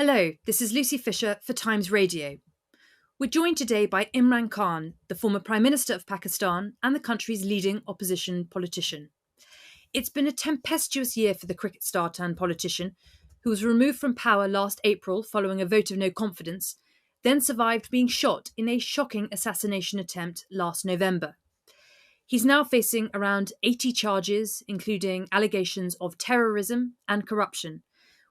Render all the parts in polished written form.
Hello, this is Lucy Fisher for Times Radio. We're joined today by Imran Khan, the former Prime Minister of Pakistan and the country's leading opposition politician. It's been a tempestuous year for the cricket star turned politician, who was removed from power last April following a vote of no confidence, then survived being shot in a shocking assassination attempt last November. He's now facing around 80 charges, including allegations of terrorism and corruption,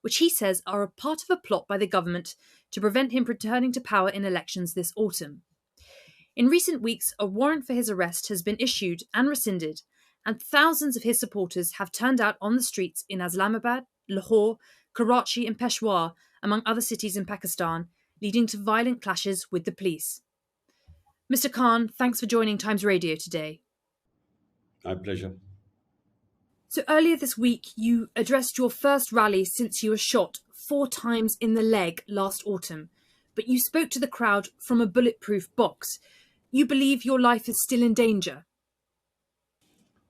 which he says are a part of a plot by the government to prevent him returning to power in elections this autumn. In recent weeks, a warrant for his arrest has been issued and rescinded, and thousands of his supporters have turned out on the streets in Islamabad, Lahore, Karachi and Peshawar, among other cities in Pakistan, leading to violent clashes with the police. Mr. Khan, thanks for joining Times Radio today. My pleasure. So earlier this week, you addressed your first rally since you were shot 4 times in the leg last autumn, but you spoke to the crowd from a bulletproof box. You believe your life is still in danger?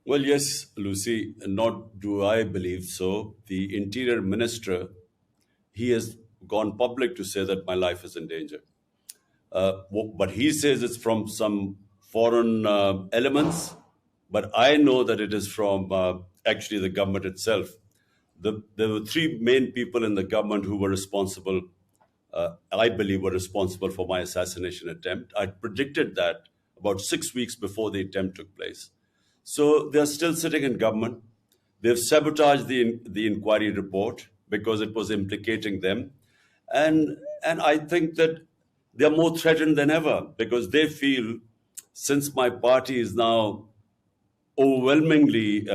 Well, yes, Lucy, not do I believe so. The Interior Minister, he has gone public to say that my life is in danger. But he says it's from some foreign elements, but I know that it is from actually the government itself. There were 3 main people in the government who were responsible, I believe were responsible for my assassination attempt. I predicted that about 6 weeks before the attempt took place. So they're still sitting in government. They've sabotaged the inquiry report because it was implicating them. And I think that they're more threatened than ever because they feel, since my party is now overwhelmingly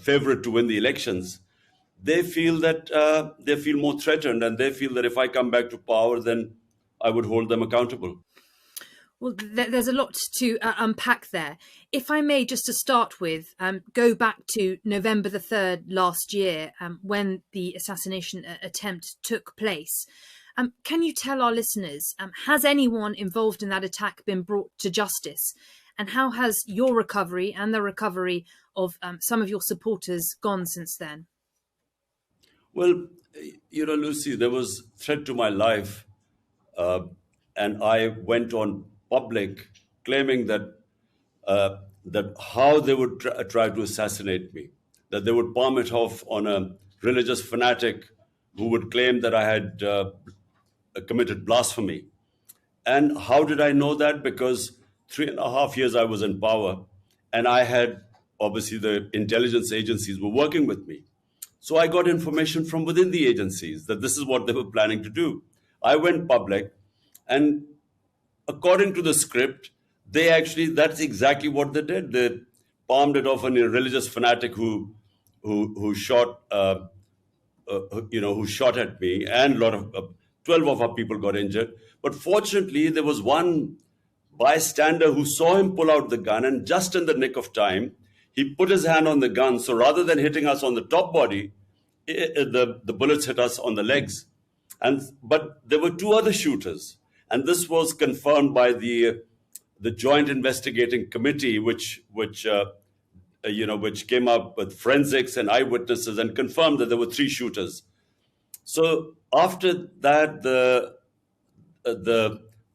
favorite to win the elections, they feel that they feel more threatened, and they feel that if I come back to power, then I would hold them accountable. Well, there's a lot to unpack there. If I may, just to start with, go back to November the 3rd last year, when the assassination attempt took place. Can you tell our listeners, has anyone involved in that attack been brought to justice? And how has your recovery and the recovery of some of your supporters gone since then? Well, Lucy, there was threat to my life, and I went on public claiming that how they would try to assassinate me, that they would palm it off on a religious fanatic who would claim that I had committed blasphemy. And how did I know that? Because 3.5 years I was in power, and I had, obviously, the intelligence agencies were working with me. So I got information from within the agencies that this is what they were planning to do. I went public, and according to the script, that's exactly what they did. They palmed it off on a religious fanatic who shot at me, and a lot of 12 of our people got injured. But fortunately, there was one bystander who saw him pull out the gun, and just in the nick of time, he put his hand on the gun. So rather than hitting us on the top body, the bullets hit us on the legs. But there were 2 other shooters, and this was confirmed by the Joint Investigating Committee, which came up with forensics and eyewitnesses and confirmed that there were 3 shooters. So after that, the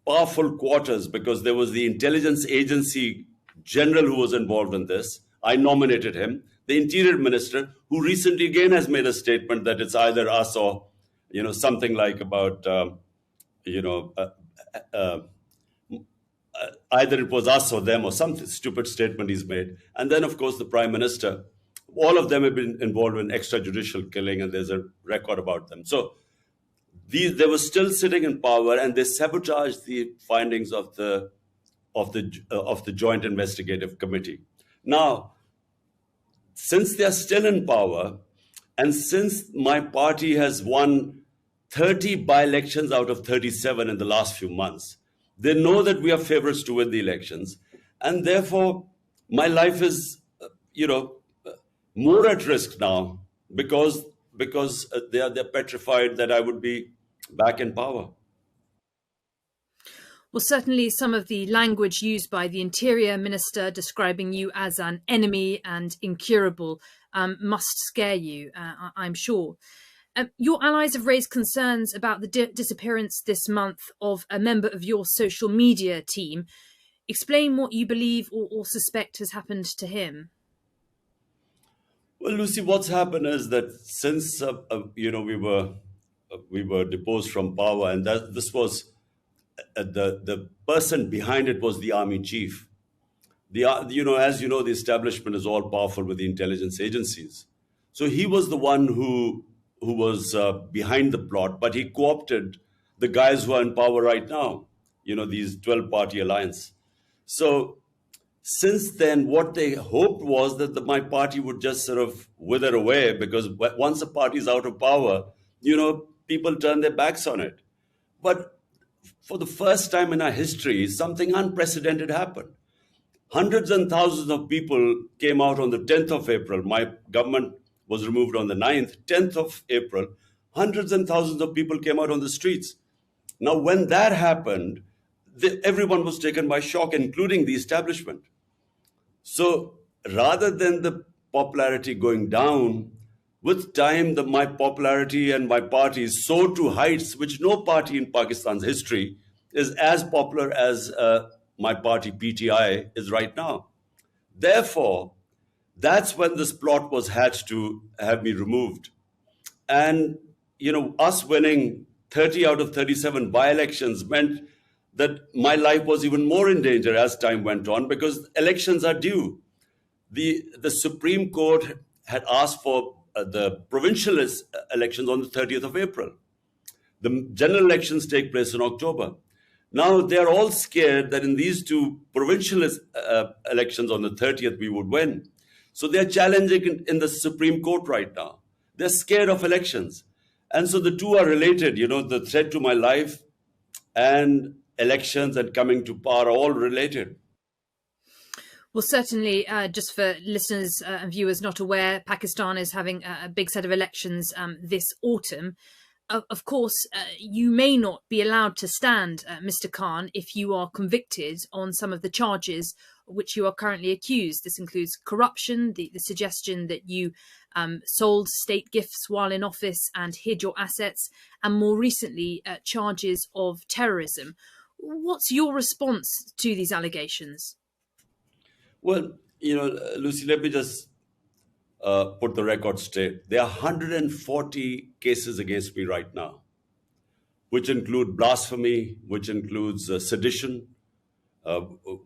powerful quarters, because there was the intelligence agency general who was involved in this, I nominated him. The Interior Minister, who recently again has made a statement that it's either us or, something like about, either it was us or them, or some stupid statement he's made. And then, of course, the Prime Minister. All of them have been involved in extrajudicial killing, and there's a record about them. So they were still sitting in power, and they sabotaged the findings of the Joint Investigative Committee. Now, since they are still in power, and since my party has won 30 by-elections out of 37 in the last few months, they know that we are favorites to win the elections, and therefore my life is, more at risk now because they're petrified that I would be back in power. Well, certainly some of the language used by the Interior Minister describing you as an enemy and incurable must scare you, I'm sure. Your allies have raised concerns about the disappearance this month of a member of your social media team. Explain what you believe or suspect has happened to him. Well, Lucy, what's happened is that since we were deposed from power, and that this was the person behind it was the army chief. As you know, the establishment is all powerful with the intelligence agencies. So he was the one who was behind the plot, but he co-opted the guys who are in power right now. These 12-party alliance. So since then, what they hoped was that my party would just sort of wither away, because once a party is out of power, people turn their backs on it. But for the first time in our history, something unprecedented happened. Hundreds and thousands of people came out on the 10th of April. My government was removed on the 9th, 10th of April. Hundreds and thousands of people came out on the streets. Now, when that happened, everyone was taken by shock, including the establishment. So rather than the popularity going down, with time, my popularity and my party soared to heights which no party in Pakistan's history is as popular as my party PTI is right now. Therefore, that's when this plot was hatched to have me removed. And, us winning 30 out of 37 by-elections meant that my life was even more in danger as time went on, because elections are due. The Supreme Court had asked for the provincial elections on the 30th of April. The general elections take place in October. Now, they're all scared that in these two provincial elections on the 30th, we would win. So they're challenging in the Supreme Court right now. They're scared of elections. And so the two are related, the threat to my life and elections and coming to power are all related. Well, certainly, just for listeners and viewers not aware, Pakistan is having a big set of elections this autumn. Of course, you may not be allowed to stand, Mr. Khan, if you are convicted on some of the charges which you are currently accused. This includes corruption, the suggestion that you sold state gifts while in office and hid your assets, and more recently, charges of terrorism. What's your response to these allegations? Well, Lucy, let me just put the record straight. There are 140 cases against me right now, which include blasphemy, which includes sedition,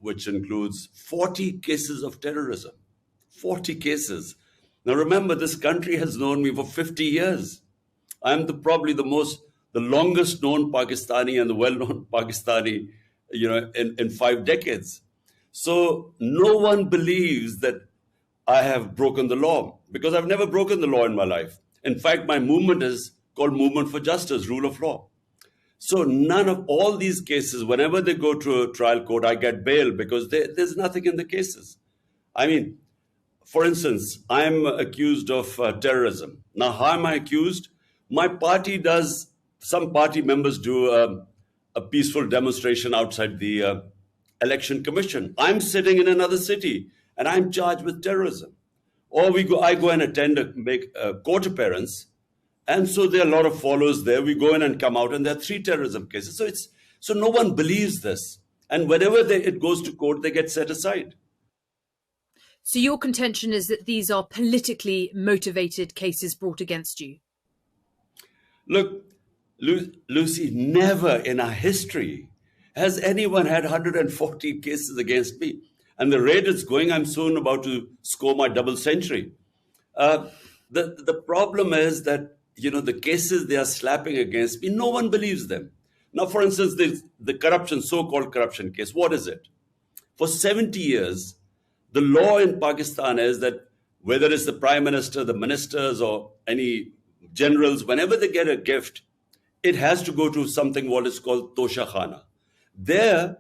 which includes 40 cases of terrorism. 40 cases. Now, remember, this country has known me for 50 years. I'm probably the longest known Pakistani and the well-known Pakistani, in 5 decades. So no one believes that I have broken the law, because I've never broken the law in my life. In fact, my movement is called Movement for Justice, Rule of Law. So none of all these cases, whenever they go to a trial court, I get bail because there's nothing in the cases. I mean, for instance, I'm accused of terrorism. Now, how am I accused? My party does, some party members do a peaceful demonstration outside the election commission. I'm sitting in another city and I'm charged with terrorism. Or I go and make a court appearance. And so there are a lot of followers there. We go in and come out, and there are 3 terrorism cases. So no one believes this. And whenever it goes to court, they get set aside. So your contention is that these are politically motivated cases brought against you? Look, Lucy, never in our history has anyone had 140 cases against me. And the rate it's going, I'm soon about to score my double century. The problem is that, the cases they are slapping against me, no one believes them. Now, for instance, the so-called corruption case, what is it? For 70 years, the law in Pakistan is that whether it's the prime minister, the ministers, or any generals, whenever they get a gift, it has to go to something what is called tosha khana. There,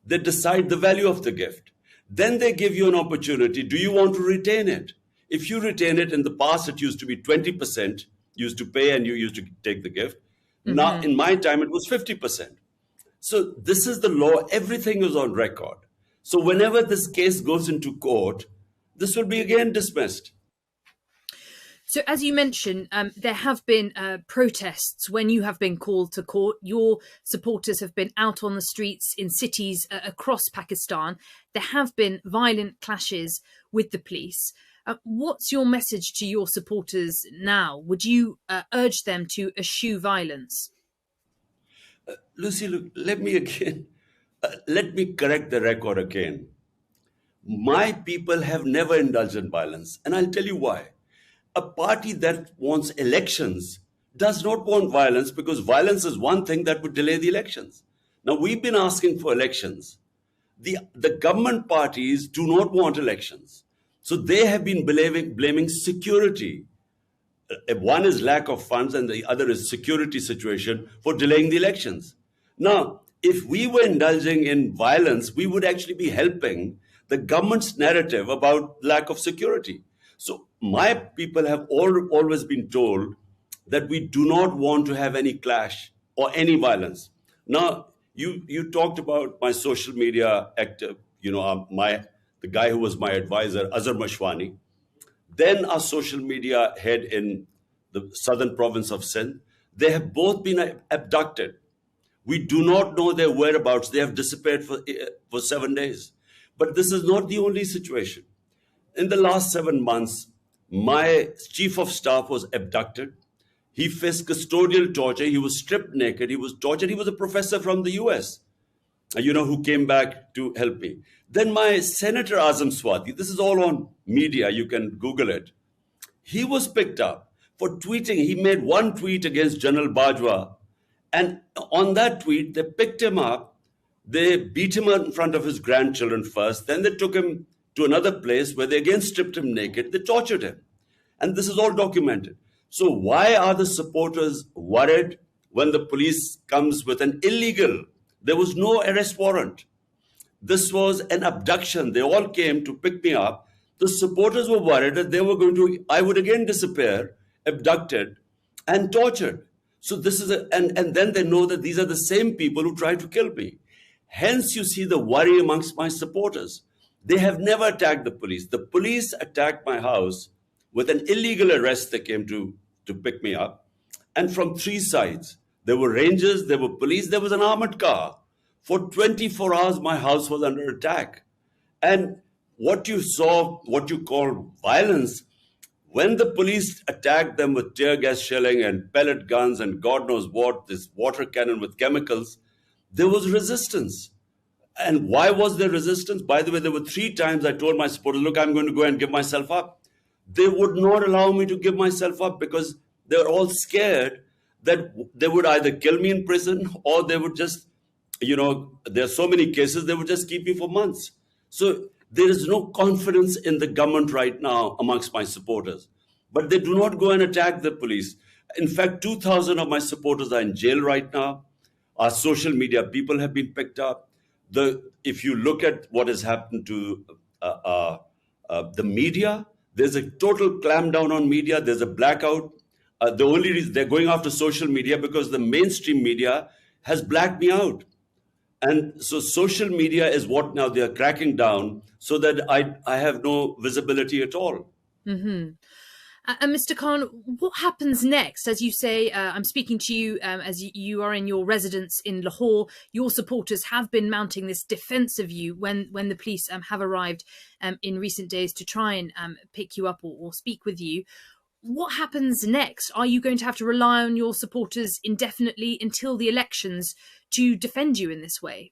they decide the value of the gift. Then they give you an opportunity. Do you want to retain it? If you retain it, in the past, it used to be 20%, used to pay and you used to take the gift. Mm-hmm. Now, in my time, it was 50%. So this is the law. Everything is on record. So whenever this case goes into court, this will be again dismissed. So, as you mentioned, there have been protests when you have been called to court. Your supporters have been out on the streets in cities across Pakistan. There have been violent clashes with the police. What's your message to your supporters now? Would you urge them to eschew violence? Lucy, look, let me correct the record again. My people have never indulged in violence, and I'll tell you why. A party that wants elections does not want violence, because violence is one thing that would delay the elections. Now, we've been asking for elections. The government parties do not want elections. So they have been blaming security. One is lack of funds and the other is security situation for delaying the elections. Now, if we were indulging in violence, we would actually be helping the government's narrative about lack of security. So my people have always been told that we do not want to have any clash or any violence. Now, you talked about my social media active, the guy who was my advisor, Azhar Mashwani, then our social media head in the southern province of Sindh. They have both been abducted. We do not know their whereabouts. They have disappeared for 7 days. But this is not the only situation. In the last 7 months, my chief of staff was abducted. He faced custodial torture. He was stripped naked. He was tortured. He was a professor from the US, who came back to help me. Then my Senator Azam Swati, this is all on media, you can Google it. He was picked up for tweeting. He made one tweet against General Bajwa. And on that tweet, they picked him up. They beat him in front of his grandchildren first. Then they took him to another place where they again stripped him naked. They tortured him. And this is all documented. So why are the supporters worried when the police comes with an illegal? There was no arrest warrant. This was an abduction. They all came to pick me up. The supporters were worried that I would again disappear, abducted, and tortured. So this is and then they know that these are the same people who tried to kill me. Hence, you see the worry amongst my supporters. They have never attacked the police. The police attacked my house with an illegal arrest. They came to pick me up. And from three sides, there were rangers, there were police, there was an armored car. For 24 hours, my house was under attack. And what you saw, what you call violence, when the police attacked them with tear gas shelling and pellet guns and God knows what, this water cannon with chemicals, there was resistance. And why was there resistance? By the way, there were 3 times I told my supporters, look, I'm going to go and give myself up. They would not allow me to give myself up because they were all scared that they would either kill me in prison or they would just, there are so many cases, they would just keep me for months. So there is no confidence in the government right now amongst my supporters. But they do not go and attack the police. In fact, 2,000 of my supporters are in jail right now. Our social media people have been picked up. If you look at what has happened to the media, there's a total clampdown on media. There's a blackout. The only reason they're going after social media because the mainstream media has blacked me out. And so social media is what now they're cracking down so that I have no visibility at all. Mm-hmm. And Mr. Khan, what happens next? As you say, I'm speaking to you as you are in your residence in Lahore. Your supporters have been mounting this defence of you when the police have arrived in recent days to try and pick you up or speak with you. What happens next? Are you going to have to rely on your supporters indefinitely until the elections to defend you in this way?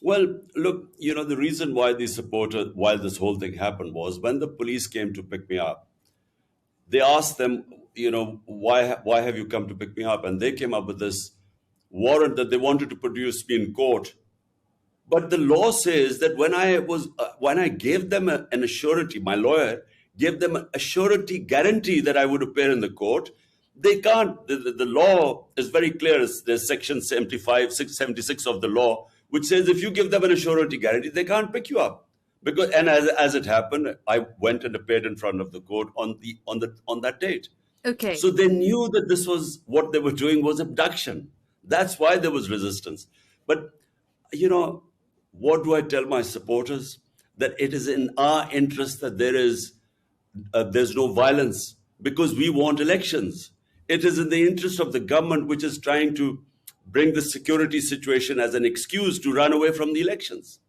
Well, look, the reason why while this whole thing happened was when the police came to pick me up, they asked them, why have you come to pick me up? And they came up with this warrant that they wanted to produce me in court. But the law says that when I gave them an surety, my lawyer gave them a surety guarantee that I would appear in the court, they can't. The law is very clear. There's section 76 of the law, which says if you give them an surety guarantee, they can't pick you up. And as it happened, I went and appeared in front of the court on that date. Okay. So they knew that this was what they were doing was abduction. That's why there was resistance. But what do I tell my supporters? That it is in our interest that there's no violence. because we want elections. It is in the interest of the government, which is trying to bring the security situation as an excuse to run away from the elections.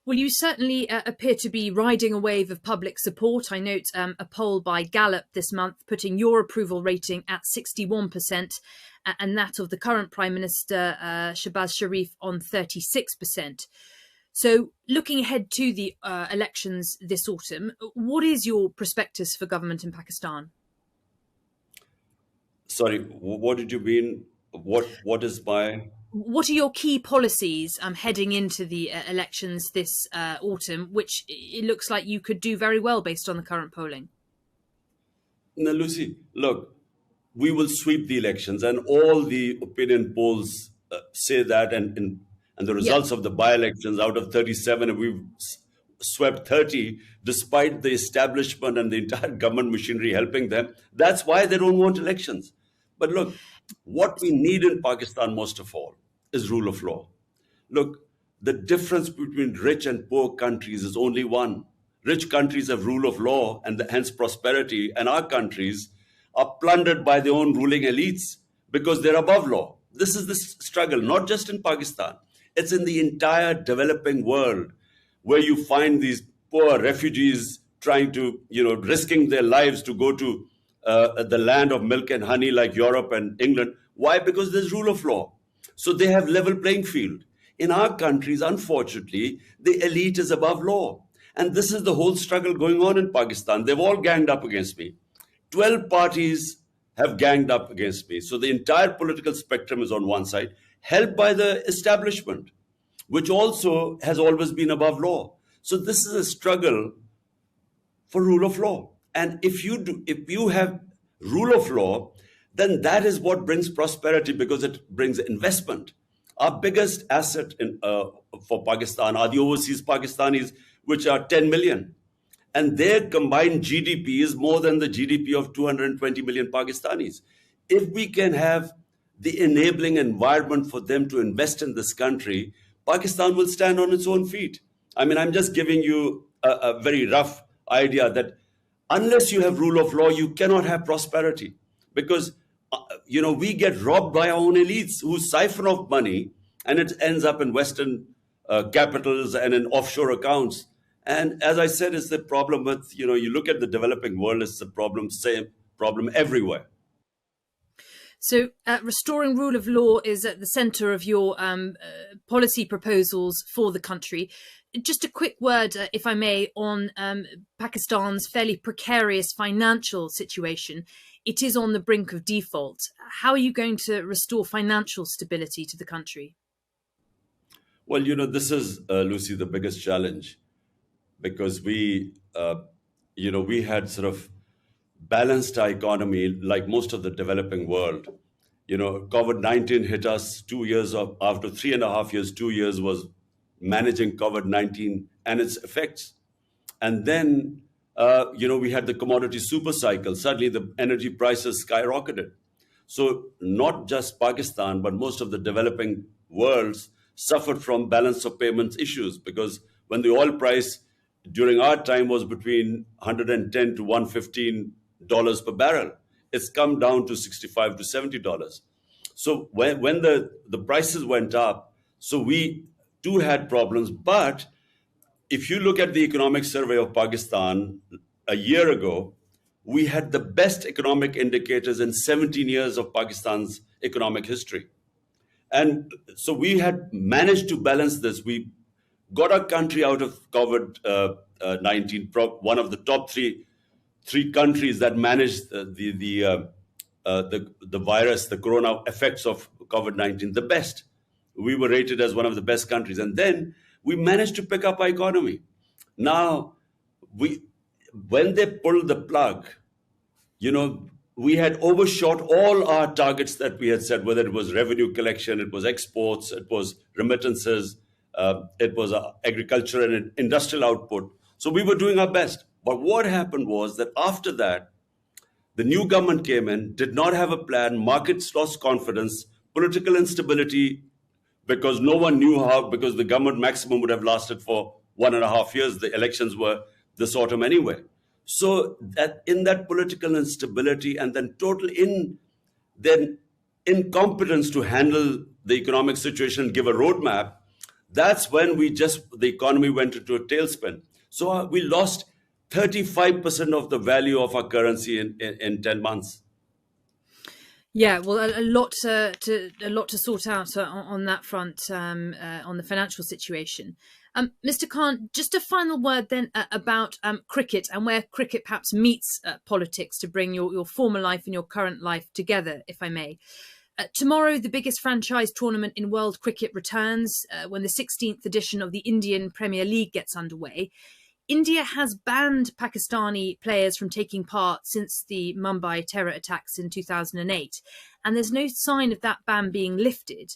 Well, you certainly appear to be riding a wave of public support. I note a poll by Gallup this month putting your approval rating at 61% and that of the current Prime Minister, Shehbaz Sharif, on 36%. So looking ahead to the elections this autumn, what is your prospectus for government in Pakistan? Sorry, what did you mean? What is my... What are your key policies heading into the elections this autumn, which it looks like you could do very well based on the current polling? Now, Lucy, look, we will sweep the elections, and all the opinion polls say that, and the results of the by-elections, out of 37, we've swept 30, despite the establishment and the entire government machinery helping them. That's why they don't want elections. But look, what we need in Pakistan most of all is rule of law. Look, the difference between rich and poor countries is only one. Rich countries have rule of law and hence prosperity, and our countries are plundered by their own ruling elites because they're above law. This is the struggle, not just in Pakistan. It's in the entire developing world where you find these poor refugees trying to, risking their lives to go to the land of milk and honey like Europe and England. Why? Because there's rule of law. So they have level playing field. In our countries, unfortunately, the elite is above law. And this is the whole struggle going on in Pakistan. They've all ganged up against me. 12 parties have ganged up against me. So the entire political spectrum is on one side, helped by the establishment, which also has always been above law. So this is a struggle for rule of law. And if you have rule of law, then that is what brings prosperity, because it brings investment. Our biggest asset for Pakistan are the overseas Pakistanis, which are 10 million. And their combined GDP is more than the GDP of 220 million Pakistanis. If we can have the enabling environment for them to invest in this country, Pakistan will stand on its own feet. I mean, I'm just giving you a very rough idea that unless you have rule of law, you cannot have prosperity. Because, we get robbed by our own elites who siphon off money, and it ends up in Western capitals and in offshore accounts. And as I said, it's the problem with, you look at the developing world, it's the same problem everywhere. So restoring rule of law is at the centre of your policy proposals for the country. Just a quick word, if I may, on Pakistan's fairly precarious financial situation. It is on the brink of default. How are you going to restore financial stability to the country? Well, this is, Lucy, the biggest challenge, because we had sort of balanced our economy like most of the developing world. COVID-19 hit us 2 years after 3.5 years, 2 years was managing COVID-19 and its effects. And then, we had the commodity super cycle. Suddenly the energy prices skyrocketed. So not just Pakistan, but most of the developing worlds suffered from balance of payments issues, because when the oil price during our time was between $110 to $115 per barrel, it's come down to $65 to $70. So when the prices went up, so we too had problems. But if you look at the economic survey of Pakistan a year ago, we had the best economic indicators in 17 years of Pakistan's economic history. And so we had managed to balance this. We got our country out of COVID-19, one of the top three countries that managed the virus, the corona effects of COVID-19, the best. We were rated as one of the best countries. And then we managed to pick up our economy. Now, when they pulled the plug, we had overshot all our targets that we had set, whether it was revenue collection, it was exports, it was remittances, it was agriculture and industrial output. So we were doing our best. But what happened was that after that, the new government came in, did not have a plan, markets lost confidence, political instability, because no one knew how, because the government maximum would have lasted for 1.5 years. The elections were this autumn anyway. So that in that political instability and then total then incompetence to handle the economic situation and give a roadmap, that's when the economy went into a tailspin. So we lost 35% of the value of our currency in 10 months. Yeah, well, a lot to sort out on that front, on the financial situation. Mr. Khan, just a final word then about cricket and where cricket perhaps meets politics to bring your former life and your current life together, if I may. Tomorrow, the biggest franchise tournament in world cricket returns when the 16th edition of the Indian Premier League gets underway. India has banned Pakistani players from taking part since the Mumbai terror attacks in 2008, and there's no sign of that ban being lifted.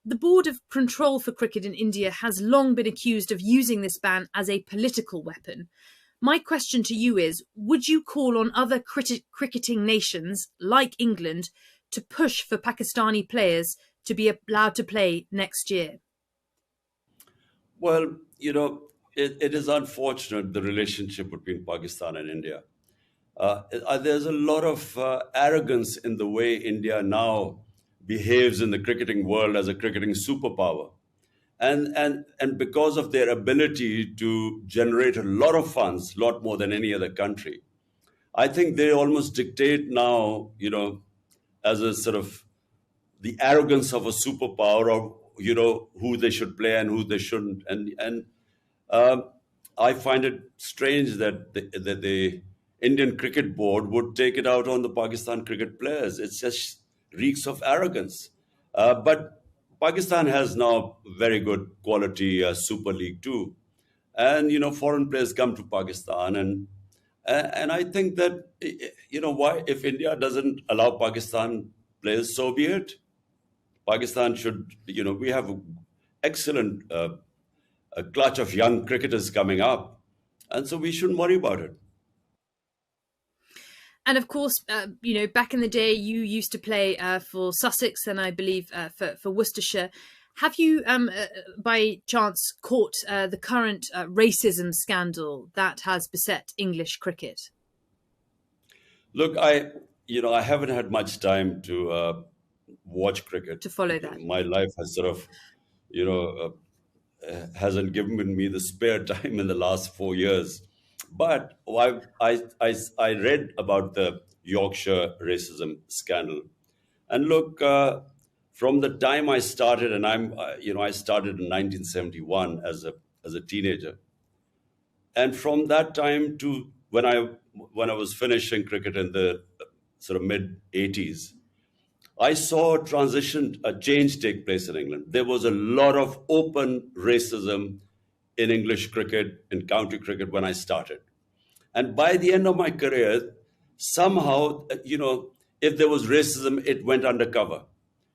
The Board of Control for Cricket in India has long been accused of using this ban as a political weapon. My question to you is, would you call on other cricketing nations like England to push for Pakistani players to be allowed to play next year? Well, it is unfortunate, the relationship between Pakistan and India. There's a lot of arrogance in the way India now behaves in the cricketing world as a cricketing superpower. And because of their ability to generate a lot of funds, a lot more than any other country, I think they almost dictate now, as a sort of the arrogance of a superpower, or who they should play and who they shouldn't. And I find it strange that the Indian Cricket Board would take it out on the Pakistan cricket players. It just reeks of arrogance. But Pakistan has now very good quality Super League too, and foreign players come to Pakistan, and I think that why, if India doesn't allow Pakistan players, so be it. Pakistan should, we have excellent a clutch of young cricketers coming up, and so we shouldn't worry about it. And of course, back in the day, you used to play for Sussex and I believe for Worcestershire. Have you, by chance, caught the current racism scandal that has beset English cricket? Look, I haven't had much time to watch cricket. To follow that? My life has sort of, you know, hasn't given me the spare time in the last 4 years. But I read about the Yorkshire racism scandal, and look, from the time I started, and I started in 1971 as a teenager, and from that time to when I was finishing cricket in the sort of mid 80s, I saw a change take place in England. There was a lot of open racism in English cricket, in county cricket when I started. And by the end of my career, somehow, if there was racism, it went undercover.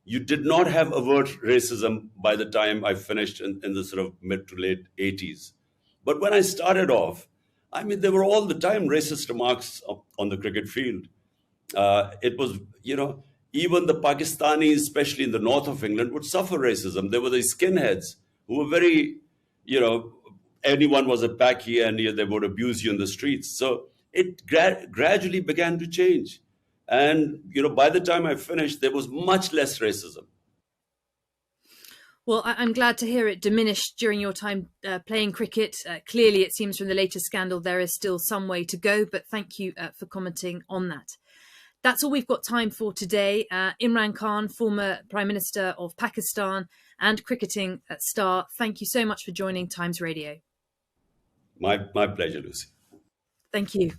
You did not have overt racism by the time I finished in the sort of mid to late 80s. But when I started off, I mean, there were all the time racist remarks on the cricket field. It was, even the Pakistanis, especially in the north of England, would suffer racism. There were these skinheads who were very, anyone was a Paki and they would abuse you in the streets. So it gradually began to change. And, by the time I finished, there was much less racism. Well, I'm glad to hear it diminished during your time playing cricket. Clearly, it seems from the latest scandal there is still some way to go, but thank you for commenting on that. That's all we've got time for today. Imran Khan, former Prime Minister of Pakistan and cricketing star, thank you so much for joining Times Radio. My pleasure, Lucy. Thank you.